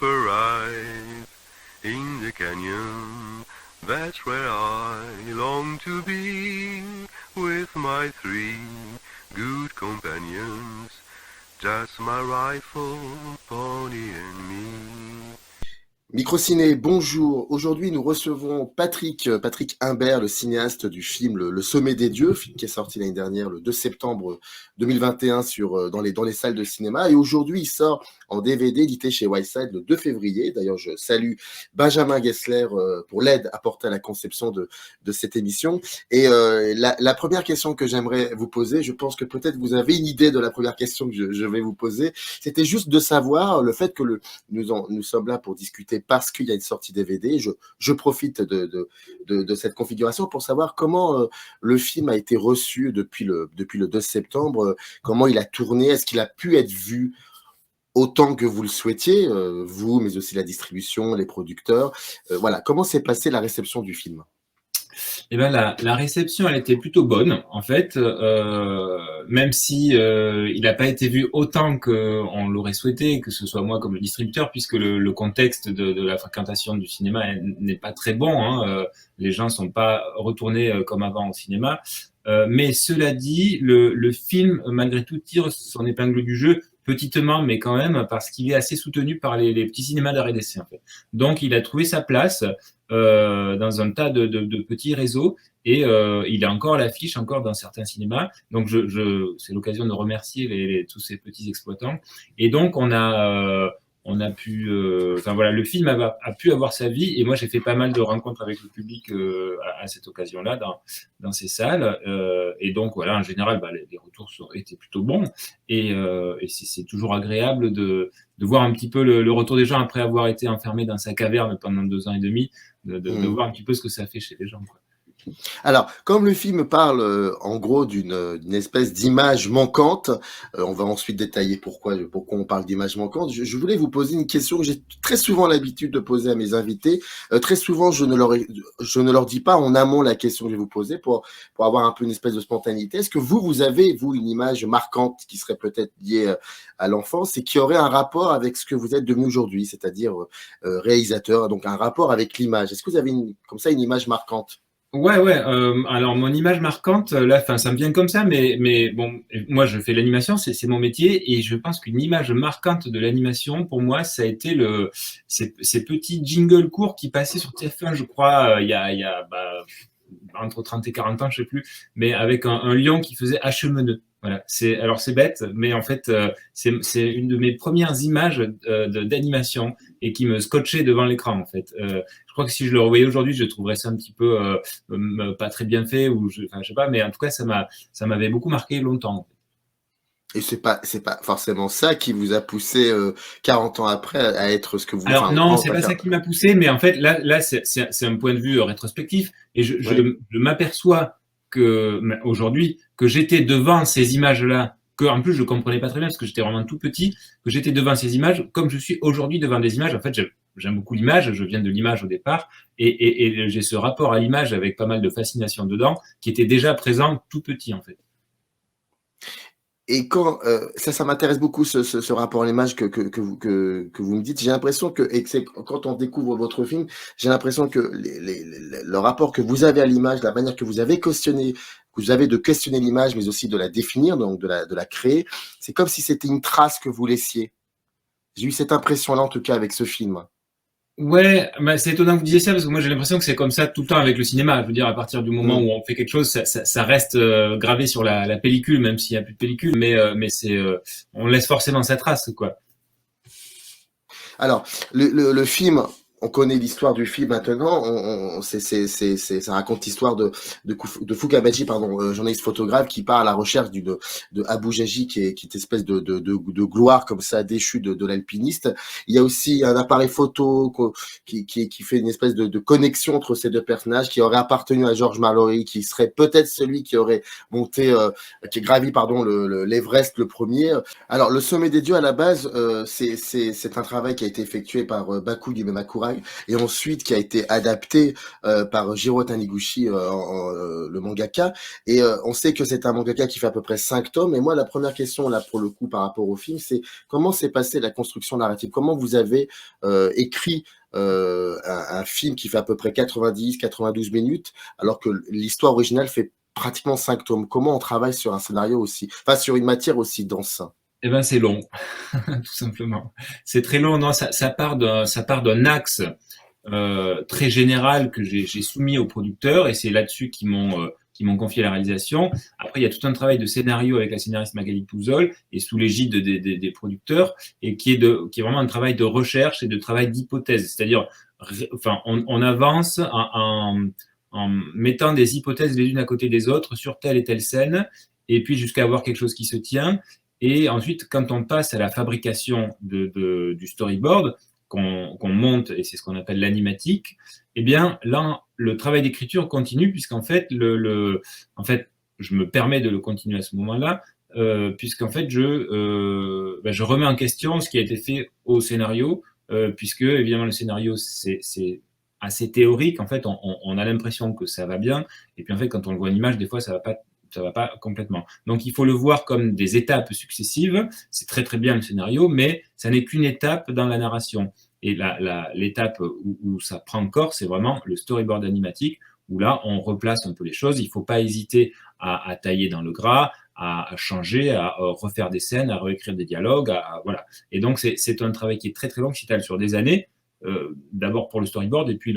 arrive in the canyon. That's where I long to be with my three good companions. Just my rifle, pony and me. Microciné, bonjour. Aujourd'hui, nous recevons Patrick Imbert, le cinéaste du film Le Sommet des Dieux, film qui est sorti l'année dernière, le 2 septembre 2021 dans les salles de cinéma. Et aujourd'hui, il sort en DVD, édité chez Wildside le 2 février. D'ailleurs, je salue Benjamin Gessler pour l'aide apportée à la conception de cette émission. Et la première question que j'aimerais vous poser, je pense que peut-être vous avez une idée de la première question que je vais vous poser. C'était juste de savoir le fait que nous sommes là pour discuter parce qu'il y a une sortie DVD. Je profite de cette configuration pour savoir comment le film a été reçu depuis le 2 septembre, comment il a tourné, est-ce qu'il a pu être vu autant que vous le souhaitiez, vous, mais aussi la distribution, les producteurs. Voilà, comment s'est passée la réception du film ? Eh ben la réception, elle était plutôt bonne, en fait, même si il n'a pas été vu autant qu'on l'aurait souhaité, que ce soit moi comme le distributeur, puisque le contexte de la fréquentation du cinéma n'est pas très bon. Hein, les gens sont pas retournés comme avant au cinéma. Mais cela dit, le film, malgré tout, tire son épingle du jeu, petitement, mais quand même, parce qu'il est assez soutenu par les petits cinémas de la RDC, en fait. Donc, il a trouvé sa place dans un tas de petits réseaux et il est encore à l'affiche, encore dans certains cinémas. Donc, c'est l'occasion de remercier tous ces petits exploitants. Et donc, on a pu, enfin voilà, le film a pu avoir sa vie et moi j'ai fait pas mal de rencontres avec le public à cette occasion-là dans ces salles et donc voilà, en général, les retours étaient plutôt bons et c'est toujours agréable de voir un petit peu le retour des gens après avoir été enfermé dans sa caverne pendant 2 ans et demi, de voir un petit peu ce que ça fait chez les gens, quoi. Alors, comme le film parle en gros d'une espèce d'image manquante, on va ensuite détailler pourquoi on parle d'image manquante, je voulais vous poser une question que j'ai très souvent l'habitude de poser à mes invités. Très souvent, je ne leur dis pas en amont la question que je vais vous poser pour avoir un peu une espèce de spontanéité. Est-ce que vous avez, une image marquante qui serait peut-être liée à l'enfance et qui aurait un rapport avec ce que vous êtes devenu aujourd'hui, c'est-à-dire réalisateur, donc un rapport avec l'image? Est-ce que vous avez comme ça une image marquante? Ouais. Alors mon image marquante, là, enfin, ça me vient comme ça, mais bon, moi je fais l'animation, c'est mon métier, et je pense qu'une image marquante de l'animation pour moi, ça a été ces petits jingles courts qui passaient sur TF1, je crois, il y a entre 30 et 40 ans, je sais plus, mais avec un lion qui faisait Hachemeneux. Voilà. C'est bête, mais en fait, c'est une de mes premières images d'animation et qui me scotchait devant l'écran, en fait. Je crois que si je le revoyais aujourd'hui, je trouverais ça un petit peu pas très bien fait, ou je sais pas, mais en tout cas, ça m'avait beaucoup marqué longtemps. Et c'est pas forcément ça qui vous a poussé 40 ans après à être ce que vous. Alors non, c'est pas ça qui m'a poussé, mais en fait là c'est un point de vue rétrospectif et je m'aperçois que aujourd'hui que j'étais devant ces images-là, que en plus je comprenais pas très bien parce que j'étais vraiment tout petit, que j'étais devant ces images comme je suis aujourd'hui devant des images. En fait, j'aime beaucoup l'image, je viens de l'image au départ et j'ai ce rapport à l'image avec pas mal de fascination dedans qui était déjà présent tout petit, en fait. Et quand ça m'intéresse beaucoup ce rapport à l'image que vous me dites. J'ai l'impression que quand on découvre votre film, j'ai l'impression que le rapport que vous avez à l'image, la manière que vous avez de questionner l'image, mais aussi de la définir, donc de la créer, c'est comme si c'était une trace que vous laissiez. J'ai eu cette impression-là en tout cas avec ce film. Ouais, c'est étonnant que vous disiez ça parce que moi j'ai l'impression que c'est comme ça tout le temps avec le cinéma. Je veux dire, à partir du moment où on fait quelque chose, ça reste gravé sur la pellicule, même s'il n'y a plus de pellicule, mais on laisse forcément sa trace, quoi. Alors, le film, on connaît l'histoire du film maintenant. Ça raconte l'histoire de Foukabachi, journaliste photographe qui part à la recherche de Abou Jaji, qui est espèce de gloire comme ça déchue de l'alpiniste. Il y a aussi un appareil photo qui fait une espèce de connexion entre ces deux personnages, qui aurait appartenu à George Mallory, qui serait peut-être celui qui aurait qui est gravi l'Everest le premier. Alors, le Sommet des Dieux à la base, c'est un travail qui a été effectué par Bakou Imemakura, samouraï, et ensuite qui a été adapté par Jiro Taniguchi, le mangaka. Et on sait que c'est un mangaka qui fait à peu près 5 tomes. Et moi, la première question, là, pour le coup, par rapport au film, c'est comment s'est passée la construction narrative? Comment vous avez écrit un film qui fait à peu près 90-92 minutes, alors que l'histoire originale fait pratiquement 5 tomes. Comment on travaille sur un scénario aussi, enfin sur une matière aussi dense? Eh ben, c'est long, tout simplement. C'est très long. Non, ça part d'un axe très général que j'ai soumis aux producteurs, et c'est là-dessus qu'ils m'ont confié la réalisation. Après, il y a tout un travail de scénario avec la scénariste Magali Pouzol et sous l'égide des producteurs, et qui est vraiment un travail de recherche et de travail d'hypothèse. C'est-à-dire, enfin, on avance en mettant des hypothèses les unes à côté des autres sur telle et telle scène, et puis jusqu'à avoir quelque chose qui se tient. Et ensuite, quand on passe à la fabrication du storyboard, qu'on monte, et c'est ce qu'on appelle l'animatique, eh bien, là, le travail d'écriture continue, puisqu'en fait, en fait, je me permets de le continuer à ce moment-là, puisqu'en fait, je remets en question ce qui a été fait au scénario, puisque, évidemment, le scénario, c'est assez théorique. En fait, on a l'impression que ça va bien, et puis en fait, quand on le voit en image, des fois, ça va pas complètement. Donc, il faut le voir comme des étapes successives. C'est très, très bien le scénario, mais ça n'est qu'une étape dans la narration. Et l'étape où ça prend corps, c'est vraiment le storyboard animatique, où là, on replace un peu les choses. Il ne faut pas hésiter à tailler dans le gras, à changer, à refaire des scènes, à réécrire des dialogues, voilà. Et donc, c'est un travail qui est très, très long, qui s'étale sur des années, d'abord pour le storyboard, et puis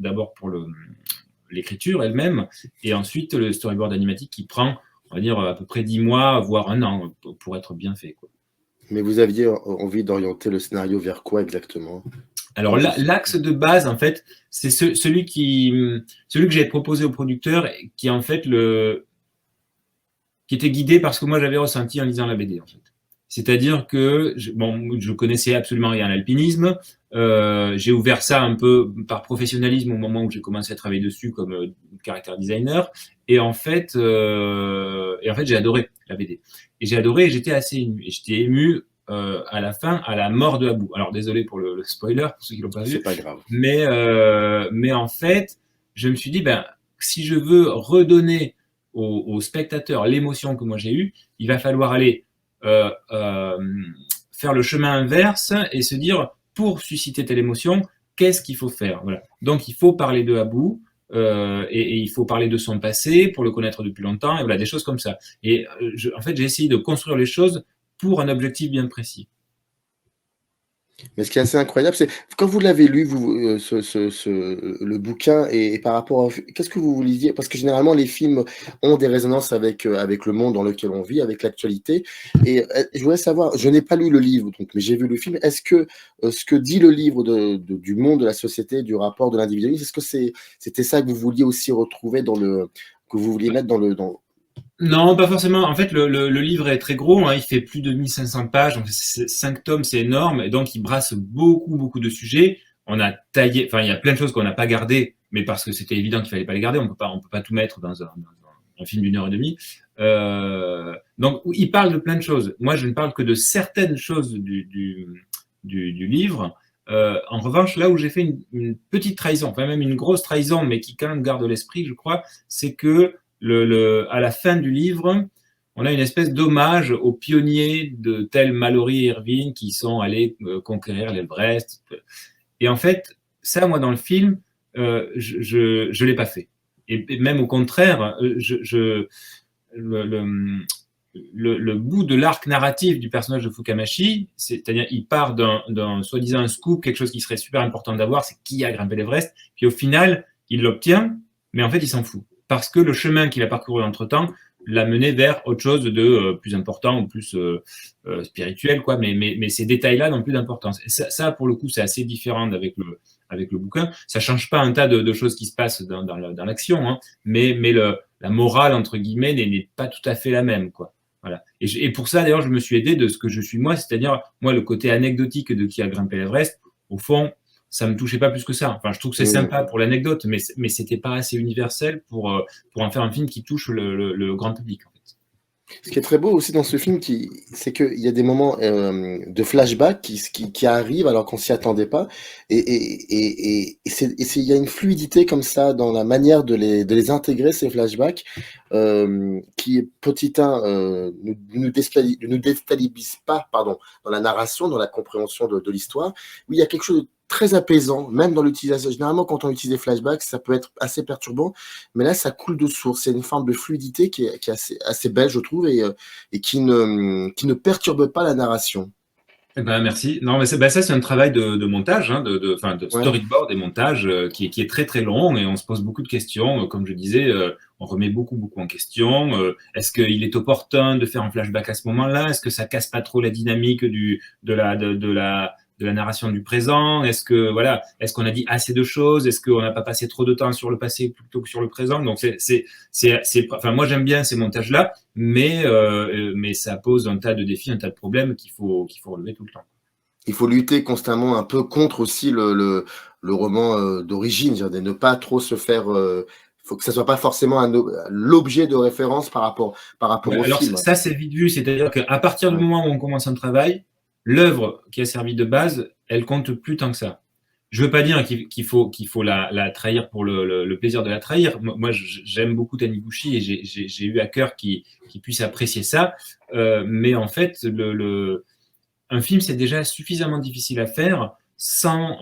d'abord pour l'écriture elle-même, et ensuite le storyboard animatique qui prend, on va dire, à peu près 10 mois, voire un an, pour être bien fait, quoi. Mais vous aviez envie d'orienter le scénario vers quoi exactement? Alors, l'axe de base, en fait, c'est celui que j'ai proposé au producteur, qui en fait qui était guidé par ce que moi j'avais ressenti en lisant la BD, en fait. C'est-à-dire que je connaissais absolument rien à l'alpinisme. J'ai ouvert ça un peu par professionnalisme au moment où j'ai commencé à travailler dessus comme character designer. Et en fait, j'ai adoré la BD. Et j'ai adoré, et j'étais assez ému. Et j'étais ému à la fin, à la mort de Abu. Alors désolé pour le spoiler, pour ceux qui l'ont pas vu. C'est pas grave. Mais en fait, je me suis dit, si je veux redonner aux spectateurs l'émotion que moi j'ai eue, il va falloir aller faire le chemin inverse et se dire, pour susciter telle émotion, qu'est-ce qu'il faut faire? Voilà. Donc, il faut parler de Abu, et il faut parler de son passé pour le connaître depuis longtemps, et voilà, des choses comme ça. Et en fait, j'ai essayé de construire les choses pour un objectif bien précis. Mais ce qui est assez incroyable, c'est quand vous l'avez lu, le bouquin, et par rapport à, qu'est-ce que vous lisiez? Parce que généralement, les films ont des résonances avec le monde dans lequel on vit, avec l'actualité. Et je voudrais savoir, je n'ai pas lu le livre, donc, mais j'ai vu le film. Est-ce que ce que dit le livre du monde, de la société, du rapport de l'individualisme, est-ce que c'était ça que vous vouliez aussi retrouver que vous vouliez mettre Non, pas forcément. En fait, le livre est très gros, hein. Il fait plus de 1500 pages. Donc 5 tomes, c'est énorme. Et donc, il brasse beaucoup, beaucoup de sujets. On a taillé, enfin, il y a plein de choses qu'on n'a pas gardées, mais parce que c'était évident qu'il fallait pas les garder. On peut pas tout mettre dans un film d'1 h 30. Donc, il parle de plein de choses. Moi, je ne parle que de certaines choses du livre. En revanche, là où j'ai fait une petite trahison, enfin même une grosse trahison, mais qui quand même garde l'esprit, je crois, c'est que à la fin du livre, on a une espèce d'hommage aux pionniers de tels Mallory et Irvine qui sont allés conquérir l'Everest. Et en fait, ça, moi, dans le film, je l'ai pas fait. Et même au contraire, le bout de l'arc narratif du personnage de Fukamashi, c'est-à-dire il part d'un soi-disant un scoop, quelque chose qui serait super important d'avoir, c'est qui a grimpé l'Everest, puis au final, il l'obtient, mais en fait, il s'en fout. Parce que le chemin qu'il a parcouru entre-temps l'a mené vers autre chose de plus important ou plus spirituel, quoi. Mais ces détails-là n'ont plus d'importance. Et ça, pour le coup, c'est assez différent avec le bouquin. Ça change pas un tas de choses qui se passent dans l'action, hein, mais la morale, entre guillemets, n'est pas tout à fait la même, quoi. Voilà. Et pour ça, d'ailleurs, je me suis aidé de ce que je suis moi, c'est-à-dire, moi, le côté anecdotique de qui a grimpé l'Everest, au fond, ça me touchait pas plus que ça. Enfin, je trouve que c'est sympa pour l'anecdote, mais c'était pas assez universel pour en faire un film qui touche le grand public, en fait. Ce qui est très beau aussi dans ce film, c'est qu'il y a des moments de flashback qui arrivent alors qu'on s'y attendait pas. Il y a une fluidité comme ça dans la manière de les intégrer, ces flashbacks, qui, petit un, ne nous déstabilise pas, pardon, dans la narration, dans la compréhension de l'histoire. Oui, il y a quelque chose de très apaisant, même dans l'utilisation. Généralement, quand on utilise des flashbacks, ça peut être assez perturbant, mais là, ça coule de source. C'est une forme de fluidité qui est assez belle, je trouve, et qui ne perturbe pas la narration. Eh ben, merci. Non, mais ça, c'est un travail de montage, hein, enfin, de Ouais. storyboard et montage qui est très très long et on se pose beaucoup de questions. Comme je disais, on remet beaucoup en question. Est-ce qu'il est opportun de faire un flashback à ce moment-là? Est-ce que ça casse pas trop la dynamique de la narration du présent? Est-ce que voilà, est-ce qu'on a dit assez de choses? Est-ce qu'on n'a pas passé trop de temps sur le passé plutôt que sur le présent? Donc enfin moi j'aime bien ces montages-là, mais ça pose un tas de défis, un tas de problèmes qu'il faut relever tout le temps. Il faut lutter constamment un peu contre aussi le roman d'origine, de ne pas trop se faire. Faut que ça soit pas forcément l'objet de référence par rapport Ouais, au alors film. ça c'est vite vu, c'est-à-dire qu'à partir du Ouais. moment où on commence un travail, l'œuvre qui a servi de base, elle compte plus tant que ça. Je veux pas dire qu'il faut la trahir pour le plaisir de la trahir. Moi j'aime beaucoup Taniguchi et j'ai eu à cœur qu'il puisse apprécier ça. Mais en fait, un film, c'est déjà suffisamment difficile à faire sans.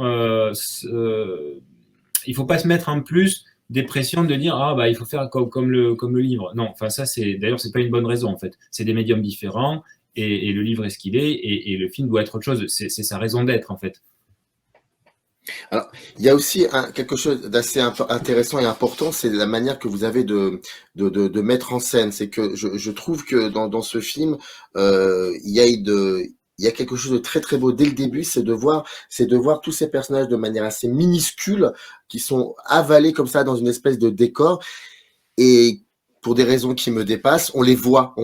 Il faut pas se mettre en plus des pressions de dire ah bah il faut faire comme le livre. Non, enfin ça c'est d'ailleurs c'est pas une bonne raison en fait. C'est des médiums différents et le livre est ce qu'il est et le film doit être autre chose. C'est sa raison d'être en fait. Alors, il y a aussi quelque chose d'assez intéressant et important, c'est la manière que vous avez de mettre en scène. C'est que je trouve que dans ce film, il y a quelque chose de très très beau dès le début, c'est de voir tous ces personnages de manière assez minuscule, qui sont avalés comme ça dans une espèce de décor. Et pour des raisons qui me dépassent, on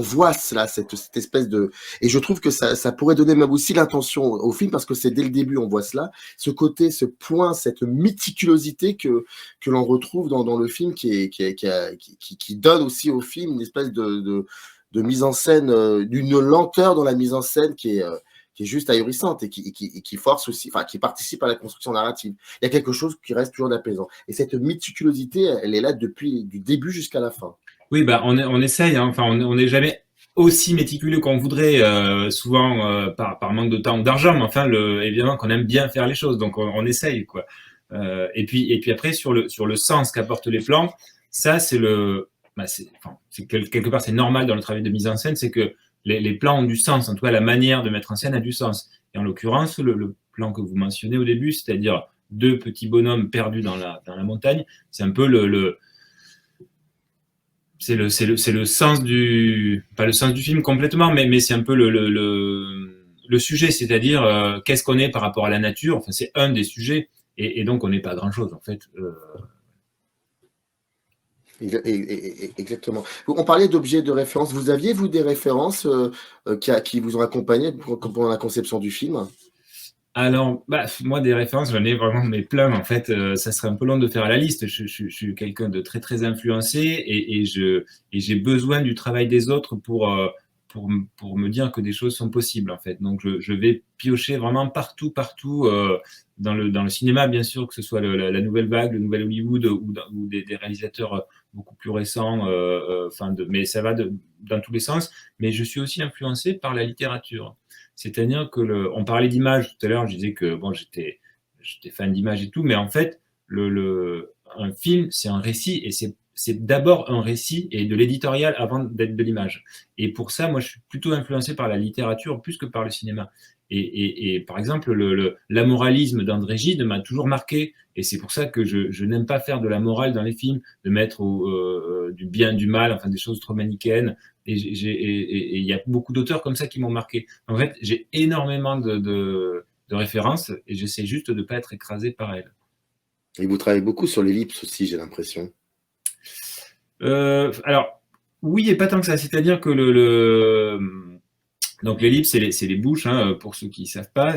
voit cela, cette espèce de, et je trouve que ça pourrait donner même aussi l'intention au film parce que c'est dès le début on voit cela, ce côté, ce point, cette méticulosité que l'on retrouve dans le film qui donne aussi au film une espèce de mise en scène, d'une lenteur dans la mise en scène qui est juste ahurissante et qui force aussi, enfin, qui participe à la construction narrative. Il y a quelque chose qui reste toujours d'apaisant. Et cette méticulosité, elle est là depuis du début jusqu'à la fin. Oui, bah on essaye. Hein. Enfin, on n'est jamais aussi méticuleux qu'on voudrait, souvent par manque de temps ou d'argent. Mais enfin, évidemment qu'on aime bien faire les choses, donc on essaye quoi. Et puis après sur le sens qu'apportent les plans, ça c'est enfin, quelque part c'est normal dans le travail de mise en scène, c'est que les plans ont du sens. En tout cas, la manière de mettre en scène a du sens. Et en l'occurrence, le plan que vous mentionnez au début, c'est-à-dire deux petits bonhommes perdus dans la montagne, c'est un peu c'est le sens pas le sens du film complètement, mais c'est un peu le sujet, c'est-à-dire qu'est-ce qu'on est par rapport à la nature. Enfin, c'est un des sujets, et donc on n'est pas grand-chose en fait. Exactement. On parlait d'objets de référence. Vous aviez, vous, des références qui vous ont accompagné pendant la conception du film? Alors, bah, moi, des références, j'en ai vraiment mes plein. En fait, ça serait un peu long de faire la liste. Je suis quelqu'un de très, très influencé et j'ai besoin du travail des autres pour me dire que des choses sont possibles, en fait. Donc, je vais piocher vraiment partout, dans le cinéma, bien sûr, que ce soit la nouvelle vague, le nouvel Hollywood ou des réalisateurs beaucoup plus récents, mais ça va dans tous les sens. Mais je suis aussi influencé par la littérature. C'est-à-dire que on parlait d'images tout à l'heure, je disais que bon, j'étais fan d'images et tout, mais en fait, un film, c'est un récit et c'est d'abord un récit et de l'éditorial avant d'être de l'image. Et pour ça, moi, je suis plutôt influencé par la littérature plus que par le cinéma. Et par exemple, l'amoralisme d'André Gide m'a toujours marqué. Et c'est pour ça que je n'aime pas faire de la morale dans les films, de mettre du bien, du mal, enfin des choses trop manichéennes. Et il y a beaucoup d'auteurs comme ça qui m'ont marqué. En fait, j'ai énormément de références et j'essaie juste de ne pas être écrasé par elles. Et vous travaillez beaucoup sur l'ellipse aussi, j'ai l'impression. Alors, oui et pas tant que ça. C'est-à-dire que donc l'ellipse, c'est les bouches, hein, pour ceux qui ne savent pas.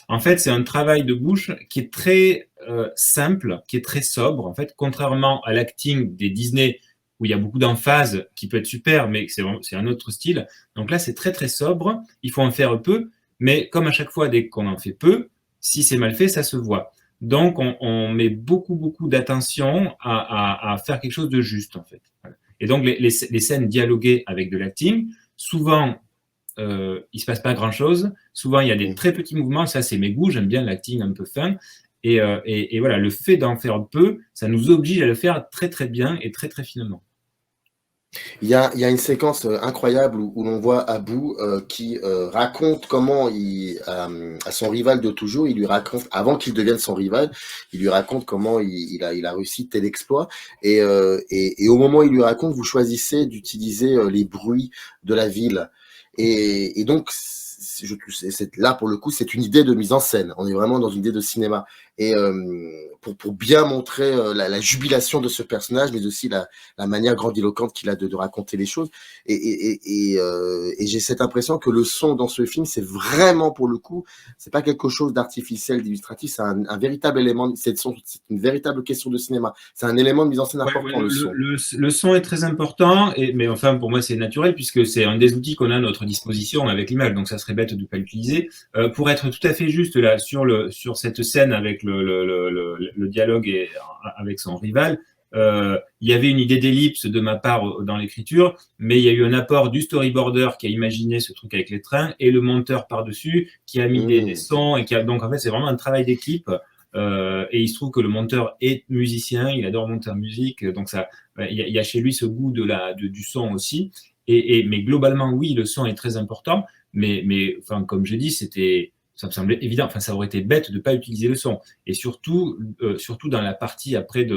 En fait, c'est un travail de bouche qui est très simple, qui est très sobre. En fait, contrairement à l'acting des Disney, où il y a beaucoup d'emphase qui peut être super, mais c'est un autre style. Donc là, c'est très très sobre. Il faut en faire peu, mais comme à chaque fois, dès qu'on en fait peu, si c'est mal fait, ça se voit. Donc, on met beaucoup d'attention à faire quelque chose de juste, en fait. Voilà. Et donc, les scènes dialoguées avec de l'acting, souvent, il se passe pas grand-chose. Souvent, il y a des très petits mouvements. Ça, c'est mes goûts. J'aime bien l'acting un peu fin. Et voilà, le fait d'en faire peu, ça nous oblige à le faire très très bien et très très finement. Il y a une séquence incroyable où l'on voit Abou qui raconte comment à son rival de toujours, il lui raconte, avant qu'il devienne son rival, il lui raconte comment il a réussi tel exploit. Et au moment où il lui raconte, vous choisissez d'utiliser les bruits de la ville. Et donc, là, pour le coup, c'est une idée de mise en scène. On est vraiment dans une idée de cinéma. Et pour bien montrer la jubilation de ce personnage, mais aussi la manière grandiloquente qu'il a de raconter les choses. Et j'ai cette impression que le son dans ce film, c'est vraiment, pour le coup, c'est pas quelque chose d'artificiel, d'illustratif, c'est un véritable élément, c'est une véritable question de cinéma. C'est un élément de mise en scène important, le son. Le son est très important, mais enfin, pour moi, c'est naturel, puisque c'est un des outils qu'on a à notre disposition avec l'image, donc ça serait bête de ne pas l'utiliser. Pour être tout à fait juste là sur cette scène avec le dialogue avec son rival, il y avait une idée d'ellipse de ma part dans l'écriture, mais il y a eu un apport du storyboarder qui a imaginé ce truc avec les trains et le monteur par-dessus qui a mis des sons et donc en fait c'est vraiment un travail d'équipe. Et il se trouve que le monteur est musicien, il adore monter en musique, donc ça, il y a chez lui ce goût du son aussi. Mais globalement, oui, le son est très important, mais enfin, comme j'ai dit, ça me semblait évident. Enfin, ça aurait été bête de pas utiliser le son. Et surtout dans la partie après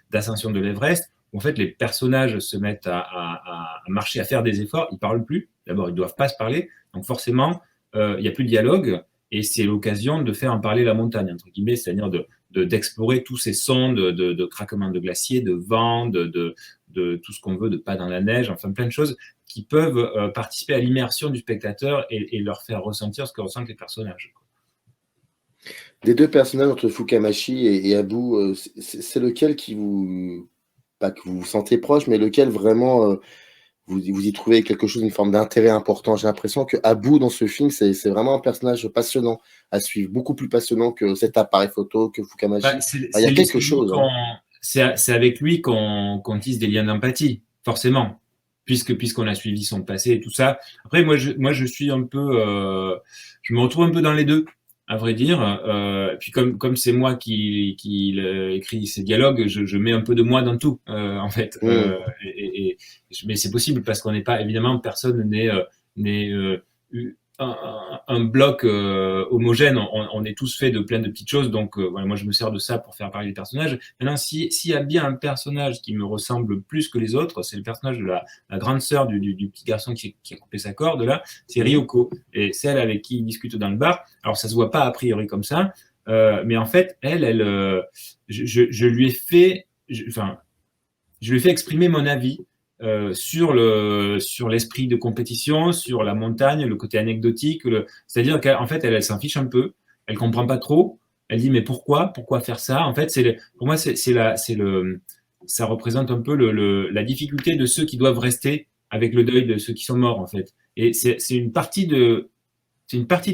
d'ascension de l'Everest, où en fait les personnages se mettent à marcher, à faire des efforts. Ils parlent plus. D'abord, ils doivent pas se parler. Donc forcément, il y a plus de dialogue. Et c'est l'occasion de faire en parler la montagne, entre guillemets, c'est-à-dire d'explorer tous ces sons de craquement de glaciers, de vent, de tout ce qu'on veut, de pas dans la neige, enfin plein de choses qui peuvent participer à l'immersion du spectateur et leur faire ressentir ce que ressentent les personnages. Des deux personnages entre Fukamashi et Abou, c'est lequel pas que vous vous sentez proche, mais lequel vraiment vous y trouvez quelque chose, une forme d'intérêt important? J'ai l'impression que Abou dans ce film, c'est vraiment un personnage passionnant à suivre, beaucoup plus passionnant que cet appareil photo, que Fukamashi. Il y a quelque chose. C'est avec lui qu'on tisse des liens d'empathie, forcément, puisqu'on a suivi son passé et tout ça. Après, moi, je suis un peu, je me retrouve un peu dans les deux, à vrai dire. Puis comme c'est moi qui écrit ces dialogues, je mets un peu de moi dans tout, en fait. Mais c'est possible parce qu'on n'est pas, évidemment, personne n'est un bloc homogène. On est tous faits de plein de petites choses. Donc, voilà, moi, je me sers de ça pour faire parler les personnages. Maintenant, s'il y a bien un personnage qui me ressemble plus que les autres, c'est le personnage de la grande sœur du petit garçon qui a coupé sa corde, là. C'est Ryoko. Et celle avec qui il discute dans le bar. Alors, ça se voit pas a priori comme ça. Mais en fait, je lui ai fait, je lui ai fait exprimer mon avis sur l'esprit de compétition, sur la montagne, le côté anecdotique. C'est-à-dire qu'en fait, elle s'en fiche un peu. Elle comprend pas trop. Elle dit mais pourquoi faire ça? En fait, pour moi, ça représente un peu la difficulté de ceux qui doivent rester avec le deuil de ceux qui sont morts en fait. Et c'est une partie de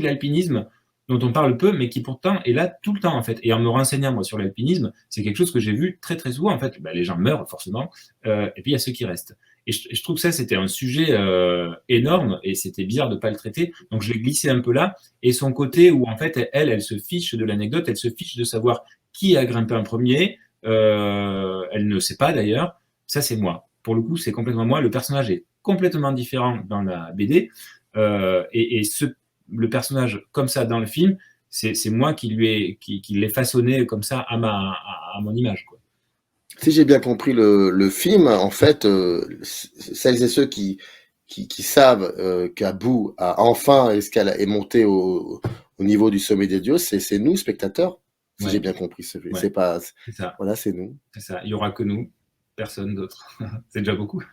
l'alpinisme dont on parle peu, mais qui pourtant est là tout le temps en fait. Et en me renseignant moi sur l'alpinisme, c'est quelque chose que j'ai vu très très souvent en fait. Les gens meurent forcément, et puis il y a ceux qui restent. Et je trouve que ça c'était un sujet énorme et c'était bizarre de pas le traiter. Donc je l'ai glissé un peu là. Et son côté où en fait elle se fiche de l'anecdote, elle se fiche de savoir qui a grimpé en premier. Elle ne sait pas d'ailleurs. Ça c'est moi. Pour le coup c'est complètement moi. Le personnage est complètement différent dans la BD. Le personnage comme ça dans le film, c'est moi qui l'ai façonné comme ça à mon image, quoi. Si j'ai bien compris le film, en fait, celles et ceux qui savent qu'Abou a enfin est monté au niveau du sommet des dieux, c'est nous, spectateurs, si j'ai bien compris. C'est pas, c'est ça. Voilà, c'est nous. C'est ça. Il y aura que nous, personne d'autre. C'est déjà beaucoup.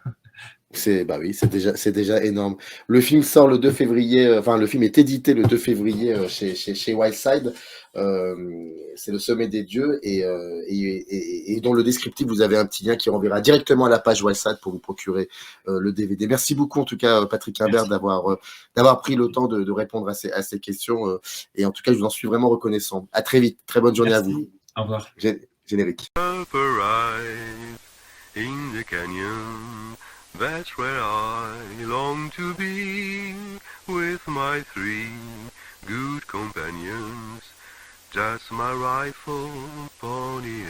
Bah oui, c'est déjà énorme. Le film sort le 2 février, enfin le film est édité le 2 février chez Wildside. C'est Le Sommet des Dieux et dans le descriptif vous avez un petit lien qui renverra directement à la page Wildside pour vous procurer le DVD. Merci beaucoup en tout cas Patrick Imbert d'avoir pris le temps de répondre à ces questions et en tout cas je vous en suis vraiment reconnaissant. À très vite, très bonne journée à vous. Au revoir. Générique. Arrive in the canyon, that's where I long to be, with my 3 good companions, just my rifle, pony